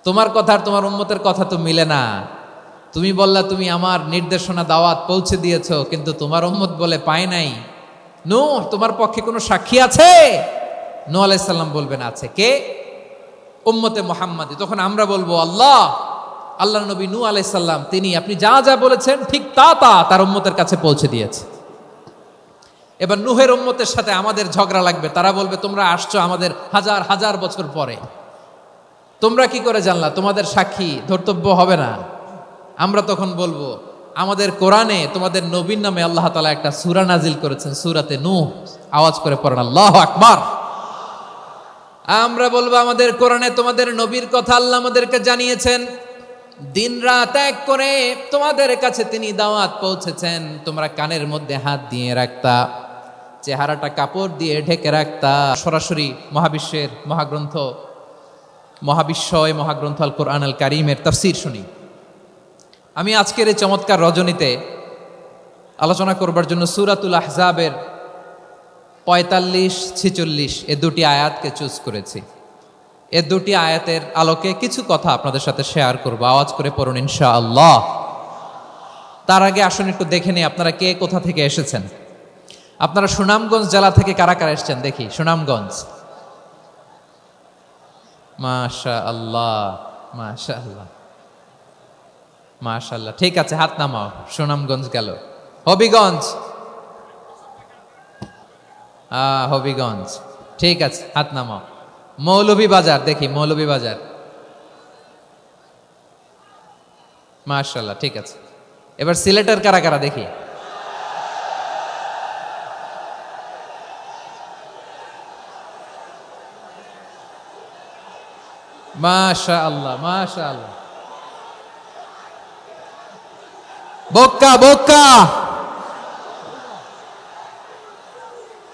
তোমার কথা আর তোমার উম্মতের কথা তো মিলে না। তুমি বললা তুমি আমার নির্দেশনা দাওয়াত পৌঁছে দিয়েছো, কিন্তু তোমার উম্মত বলে পায় নাই। নূহ, তোমার পক্ষে কোনো সাক্ষী আছে? নূহ আলাইহিস সালাম বলবেন আছে। কে? উম্মতে মুহাম্মাদি। তখন আমরা বলবো আল্লাহ, আল্লাহর নবী নূহ আলাইহিস সালাম তিনি আপনি যা যা বলেছেন ঠিক তা তা তার উম্মতের কাছে পৌঁছে দিয়েছে। এবার নূহের উম্মতের সাথে আমাদের ঝগড়া লাগবে। তারা বলবে তোমরা আসছো আমাদের হাজার হাজার বছর পরে, তোমরা কি করে জানলা? তোমাদের সাক্ষী ধর্তব্য হবে না। আমরা তখন বলবো আমাদের কোরআনে তোমাদের নবীর নামে আল্লাহ তাআলা একটা সূরা নাজিল করেছেন, সূরাতে নূহ। আওয়াজ করে পড়েন আল্লাহু আকবার। আমরা বলবো আমাদের কোরআনে তোমাদের নবীর কথা আল্লাহ আমাদেরকে জানিয়েছেন, দিন রাত এক করে তোমাদের কাছে তিনি দাওয়াত পৌঁছেছেন। তোমরা কানের মধ্যে হাত দিয়ে রাখতা, চেহারাটা কাপড় দিয়ে ঢেকে রাখতা। সরাসরি মহাবিশ্বের মহাগ্রন্থ, মহাবিশ্বয় মহাগ্রন্থ আল কোরআন আল কারীমের তাফসীর শুনি। আমি আজকের এই চমৎকার রজনীতে আলোচনা করবার জন্য সূরাতুল আহজাবের 45-46 এ দুটি আয়াতকে চুজ করেছি। এ দুটি আয়াতের আলোকে কিছু কথা আপনাদের সাথে শেয়ার করব। আওয়াজ করে পড়ুন ইনশাআল্লাহ। তার আগে আসুন একটু দেখে নিই আপনারা কে কোথা থেকে এসেছেন। আপনারা সুনামগঞ্জ জেলা থেকে কারা কারা এসেছেন দেখি। সুনামগঞ্জ, মাশাআল্লাহ মাশাআল্লাহ মাশাআল্লাহ। ঠিক আছে, হাত নামাও। সুনামগঞ্জ গেল। হবিগঞ্জ, হবিগঞ্জ, ঠিক আছে, হাত নামাও। মৌলভীবাজার দেখি, মৌলভীবাজার, মাশাআল্লাহ, ঠিক আছে। এবার সিলেটের কারা কারা দেখি। মাশাআল্লাহ মাশাআল্লাহ। বক্কা বক্কা,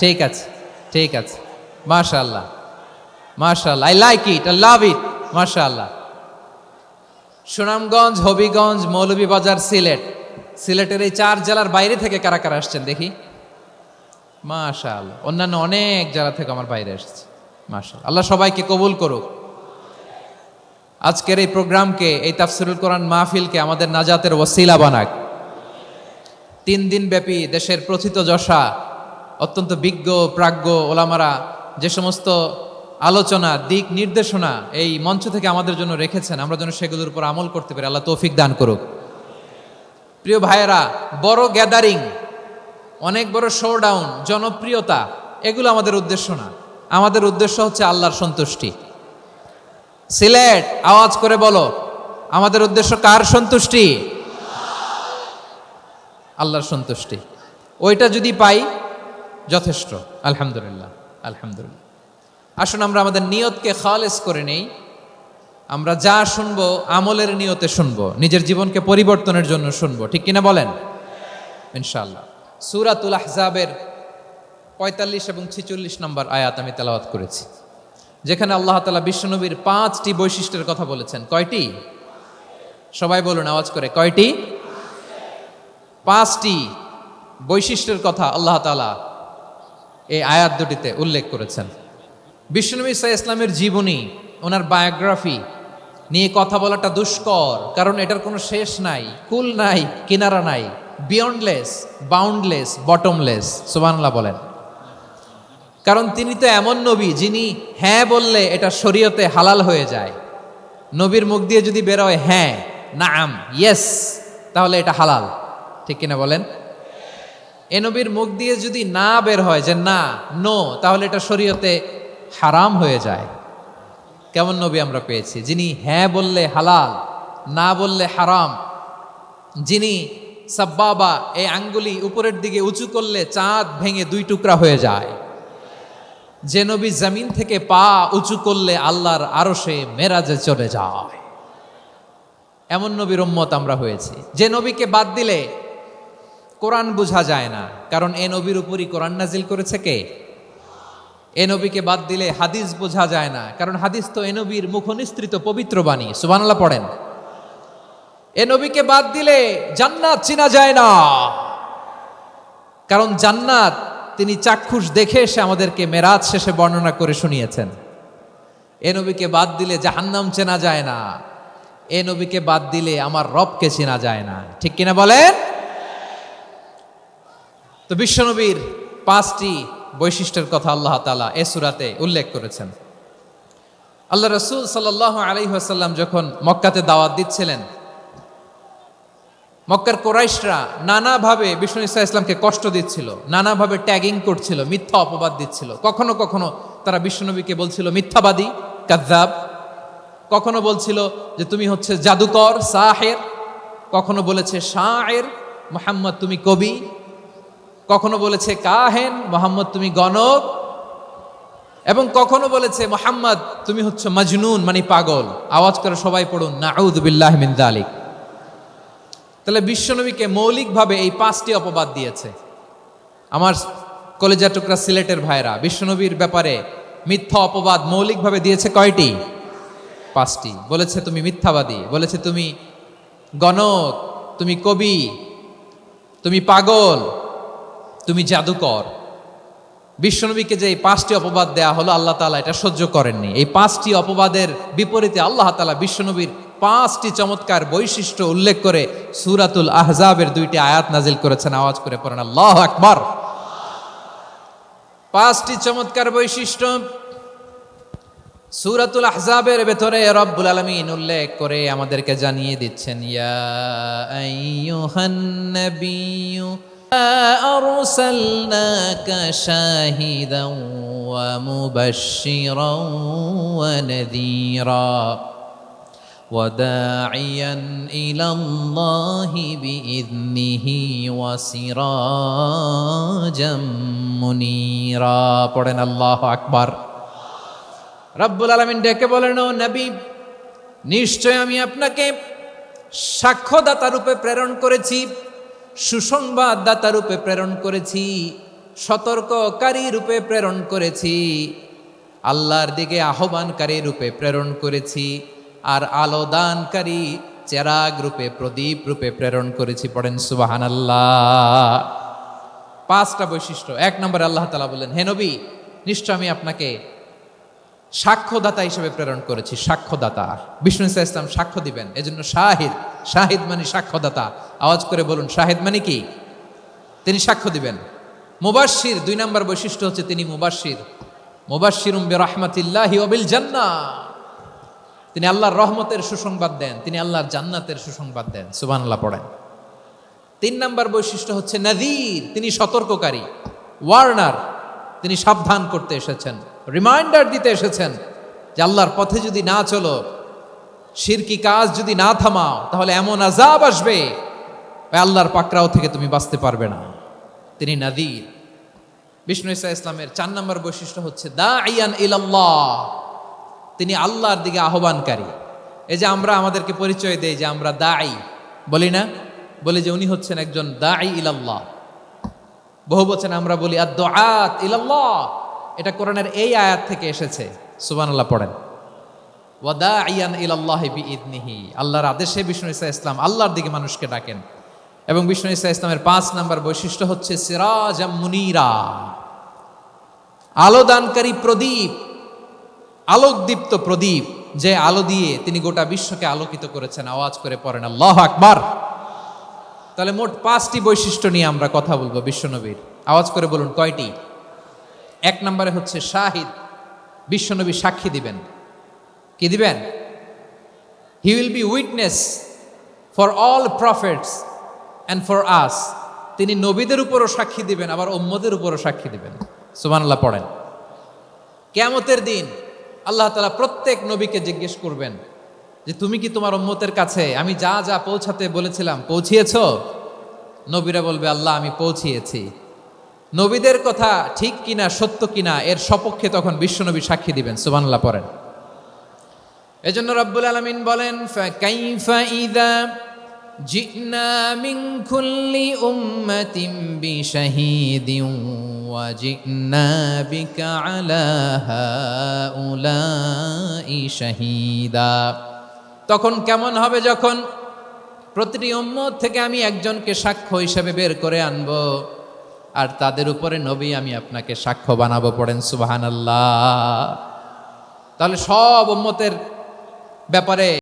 ঠিক আছে ঠিক আছে, মাশাআল্লাহ মাশাআল্লাহ, I like it, I love it, মাশাআল্লাহ। সুনামগঞ্জ, হবিগঞ্জ, মৌলভীবাজার, সিলেট। সিলেটের এই 4 জেলার বাইরে থেকে কারা কারা আসছেন দেখি। মাশাআল্লাহ, অন্যান্য অনেক জেলা থেকে আমার বাইরে এসেছে। মাশাআল্লাহ, আল্লাহ সবাইকে কবুল করুক। আজকের এই প্রোগ্রামকে, এই তাফসীরুল কোরআন মাহফিলকে আমাদের নাজাতের ওসিলা বানাক। 3 দিন ব্যাপী দেশের প্রথিতযশা অত্যন্ত বিজ্ঞ প্রাজ্ঞ ওলামারা যে সমস্ত আলোচনা, দিক নির্দেশনা এই মঞ্চ থেকে আমাদের জন্য রেখেছেন, আমরা যেন সেগুলোর উপর আমল করতে পারি। আল্লাহ তৌফিক দান করুক। প্রিয় ভাইয়েরা, বড় গ্যাদারিং, অনেক বড় শোডাউন, জনপ্রিয়তা, এগুলো আমাদের উদ্দেশ্য না। আমাদের উদ্দেশ্য হচ্ছে আল্লাহর সন্তুষ্টি। সিলেট, আওয়াজ করে বলো, আমাদের উদ্দেশ্য কার সন্তুষ্টি? আল্লাহর সন্তুষ্টি। ওইটা যদি পাই যথেষ্ট, আলহামদুলিল্লাহ আলহামদুলিল্লাহ। আসুন আমরা আমাদের নিয়তকে খালেস করে নেই। আমরা যা শুনবো আমলের নিয়তে শুনবো, নিজের জীবনকে পরিবর্তনের জন্য শুনবো, ঠিক কিনা বলেন? ইনশাআল্লাহ। সূরাতুল আহজাবের 45 এবং 46 নম্বর আয়াত আমি তেলাওয়াত করেছি, যেখানে আল্লাহ তাআলা বিশ্বনবীর 5টি বৈশিষ্ট্যের কথা বলেছেন। কয়টি? সবাই বলুন আওয়াজ করে, কয়টি? 5টি বৈশিষ্ট্যের কথা আল্লাহ তাআলা এই আয়াত দুটিতে উল্লেখ করেছেন। বিশ্বনবী সাল্লাল্লাহু আলাইহি ইসলামের জীবনী, ওনার বায়োগ্রাফি নিয়ে কথা বলাটা দুষ্কর, কারণ এটার কোনো শেষ নাই, কুল নাই, কিনারা নাই, বিয়ন্ডলেস, বাউন্ডলেস, বটমলেস। সুবহানাল্লাহ বলেন। কারণ তিনি তো এমন নবী যিনি হ্যাঁ বললে এটা শরীয়তে হালাল হয়ে যায়। নবীর মুখ দিয়ে যদি বের হয় হ্যাঁ, নাম, ইয়েস, তাহলে এটা হালাল, ঠিক কিনা বলেন? এ নবীর মুখ দিয়ে যদি না বের হয় যে না, নো, তাহলে এটা শরীয়তে হারাম হয়ে যায়। কেমন নবী আমরা পেয়েছি, যিনি হ্যাঁ বললে হালাল, না বললে হারাম, যিনি সাব্বাবা, এই আঙ্গুলি উপরের দিকে উঁচু করলে চাঁদ ভেঙে 2 টুকরা হয়ে যায়, যে নবী জমিন থেকে পা উঁচু করলে আল্লাহর আরশে মেরাজে চলে যায়, এমন নবীর উম্মত আমরা হয়েছি। যে নবীকে বাদ দিলে কোরআন বোঝা যায় না, কারণ এ নবীর উপরই কোরআন নাজিল করেছে কে? এ নবীকে বাদ দিলে হাদিস বোঝা যায় না, কারণ হাদিস তো এ নবীর মুখনিসৃত পবিত্র বাণী। সুবহানাল্লাহ পড়েন। এ নবীকে বাদ দিলে জান্নাত চিনা যায় না, কারণ জান্নাত তিনি চাক্ষুষ দেখে এসে আমাদেরকে মেরাজ শেষে বর্ণনা করে শুনিয়েছেন। এ নবীকে বাদ দিলে জাহান্নাম চেনা যায় না, এ নবীকে বাদ দিলে আমার রবকে চেনা যায় না। ঠিক কিনা বলেন? তো বিশ্বনবীর 5টি বৈশিষ্ট্যের কথা আল্লাহ তাআলা এ সূরাতে উল্লেখ করেছেন। আল্লাহ রাসূল সাল্লাল্লাহু আলাইহি ওয়াসাল্লাম যখন মক্কাতে দাওয়াত দিচ্ছিলেন, মক্কার কুরাইশরা নানাভাবে বিষ্ণু ঈসা ইসলামকে কষ্ট দিচ্ছিল, নানাভাবে ট্যাগিং করছিল, মিথ্যা অপবাদ দিচ্ছিল। কখনো কখনো তারা বিশ্বনবীকে বলছিল মিথ্যাবাদী, কাযযাব। কখনো বলছিল যে তুমি হচ্ছে জাদুকর, সাহের। কখনো বলেছে শায়ের, মুহাম্মদ তুমি কবি। কখনো বলেছে কাহেন, মুহাম্মদ তুমি গণক। এবং কখনো বলেছে মুহাম্মদ তুমি হচ্ছে মাজনুন, মানে পাগল। আওয়াজ করে সবাই পড়ুন নাউযু বিল্লাহি মিন যালিক। তাহলে বিশ্বনবীকে মৌলিকভাবে এই 5টি অপবাদ দিয়েছে। আমার কলেজা টুকরা সিলেটের ভাইরা, বিশ্বনবীর ব্যাপারে মিথ্যা অপবাদ মৌলিকভাবে দিয়েছে কয়টি? 5টি। বলেছে তুমি মিথ্যাবাদী, বলেছে তুমি গণক, তুমি কবি, তুমি পাগল, তুমি জাদুকর। বিশ্বনবীকে যে এই 5টি অপবাদ দেয়া হলো, আল্লাহ তাআলা এটা সহ্য করেননি। এই 5টি অপবাদের বিপরীতে আল্লাহ তাআলা বিশ্বনবীর 5টি চমৎকার বৈশিষ্ট্য উল্লেখ করে সূরাতুল আহজাবের 2টি আয়াত নাজিল করেছেন। আওয়াজ করে পড়েন আল্লাহু আকবার। 5টি চমৎকার বৈশিষ্ট্য সূরাতুল আহজাবের ভেতরে রব্বুল আলামিন উল্লেখ করে আমাদেরকে জানিয়ে দিচ্ছেন, ইয়া আইয়ুহান নাবিয়্যু আরসালনাকা শাহিদান ওয়া মুবাশশিরান ওয়া নাযীরা ওয়া দাঈয়ান ইলাল্লাহি বিইذনিহি ওয়া সিরাজাম মুনীরা। পড়েন আল্লাহু আকবার। রব্বুল আলামিন ডেকে বলেন, ও নবী, নিশ্চয় আমি আপনাকে সাক্ষ্যদাতা রূপে প্রেরণ করেছি, সুসংবাদদাতা রূপে প্রেরণ করেছি, সতর্ককারী রূপে প্রেরণ করেছি, আল্লাহর দিকে আহ্বানকারী রূপে প্রেরণ করেছি, আর আলোদানকারী চেরাগ রূপে, প্রদীপ রূপে প্রেরণ করেছি। পড়েন সুবহানাল্লাহ। 5টা বৈশিষ্ট্য। 1 নম্বরে আল্লাহ তাআলা বললেন, হে নবী, নিশ্চয় আমি আপনাকে সাক্ষ্যদাতা হিসেবে প্রেরণ করেছি। সাক্ষ্যদাতা, বিষ্ণু ঈসা ইসলাম সাক্ষ্য দিবেন, এজন্য শাহিদ। শাহিদ মানে সাক্ষ্যদাতা। আওয়াজ করে বলুন, শাহিদ মানে কি? তিনি সাক্ষ্য দিবেন। মুবাশশির, 2 নম্বর বৈশিষ্ট্য হচ্ছে তিনি মুবাশশির। মুবাশশিরুম বিরাহমাতিল্লাহি ওয়া বিল জান্নাহ। তিনি আল্লাহর রহমতের সুসংবাদ দেন, তিনি আল্লাহর জান্নাতের সুসংবাদ দেন। সুবহানাল্লাহ পড়েন। 3 নম্বর বৈশিষ্ট্য হচ্ছে নাযীর, তিনি সতর্ককারী, ওয়ার্নার। তিনি সাবধান করতে এসেছেন, রিমাইন্ডার দিতে এসেছেন যে আল্লাহর পথে যদি না চলো, শিরকি কাজ যদি না থামাও, তাহলে এমন আযাব আসবে আল্লাহর পাকড়াও থেকে তুমি বাঁচতে পারবে না। তিনি নাযীর। বিষ্ণু ঈসা ইসলামের 4 নম্বর বৈশিষ্ট্য হচ্ছে দাঈয়ান ইলাল্লাহ, তিনি আল্লাহর দিকে আহ্বানকারী। এই যে আমরা আমাদেরকে পরিচয় দেই যে আমরা দাঈ, বলি না? বলি যে উনি হচ্ছেন একজন দাঈ ইলাল্লাহ। বহু বচনে আমরা বলি আদ-দুআত ইলাল্লাহ। এটা কোরআনের এই আয়াত থেকে এসেছে। সুবহানাল্লাহ পড়েন। ওয়া দাঈয়ান ইলাল্লাহি বিইذনিহি, আল্লাহর আদেশে বিষ্ণু ঈসা ইসলাম আল্লাহর দিকে মানুষকে ডাকেন। এবং বিষ্ণু ঈসা ইসলামের 5 নম্বর বৈশিষ্ট্য হচ্ছে সিরাজাম মুনীরা, আলোদানকারী প্রদীপ, আলোকদীপ্ত প্রদীপ, যে আলো দিয়ে তিনি গোটা বিশ্বকে আলোকিত করেছেন। আওয়াজ করে পড়েন আল্লাহু আকবার। তাহলে মোট 5টি বৈশিষ্ট্য নিয়ে আমরা কথা বলবো বিশ্বনবীর। আওয়াজ করে বলুন কয়টি? 1 নম্বরে হচ্ছে শাহিদ, বিশ্বনবী সাক্ষী দিবেন। কি দিবেন? He will be witness for all prophets and for us. তিনি নবীদের উপরও সাক্ষী দিবেন, আবার উম্মতের উপরও সাক্ষী দিবেন। সুবহানাল্লাহ পড়েন। কিয়ামতের দিন আল্লাহ তাআলা প্রত্যেক নবীকে জিজ্ঞেস করবেন যে তুমি কি তোমার উম্মতের কাছে আমি যা যা পৌঁছাতে বলেছিলাম পৌঁছিয়েছো? নবীরা বলবে আল্লাহ আমি পৌঁছিয়েছি। নবীদের কথা ঠিক কিনা, সত্য কিনা, এর সপক্ষে তখন বিশ্বনবী সাক্ষী দিবেন। সুবহানাল্লাহ পড়েন। এজন্য রব্বুল আলামিন বলেন, ফাকাইফা ইযা জিনা মিন কুল্লি উম্মাতিন বিশাহীদিন ওয়া জিনা বিকা আলা হাউলাই শাহীদা। তখন কেমন হবে যখন প্রতিটি উম্মত থেকে আমি একজনকে সাক্ষ্য হিসেবে বের করে আনবো, আর তাদের উপরে নবী আমি আপনাকে সাক্ষ্য বানাবো। পড়েন সুবহানাল্লাহ। তাহলে সব উম্মতের ব্যাপারে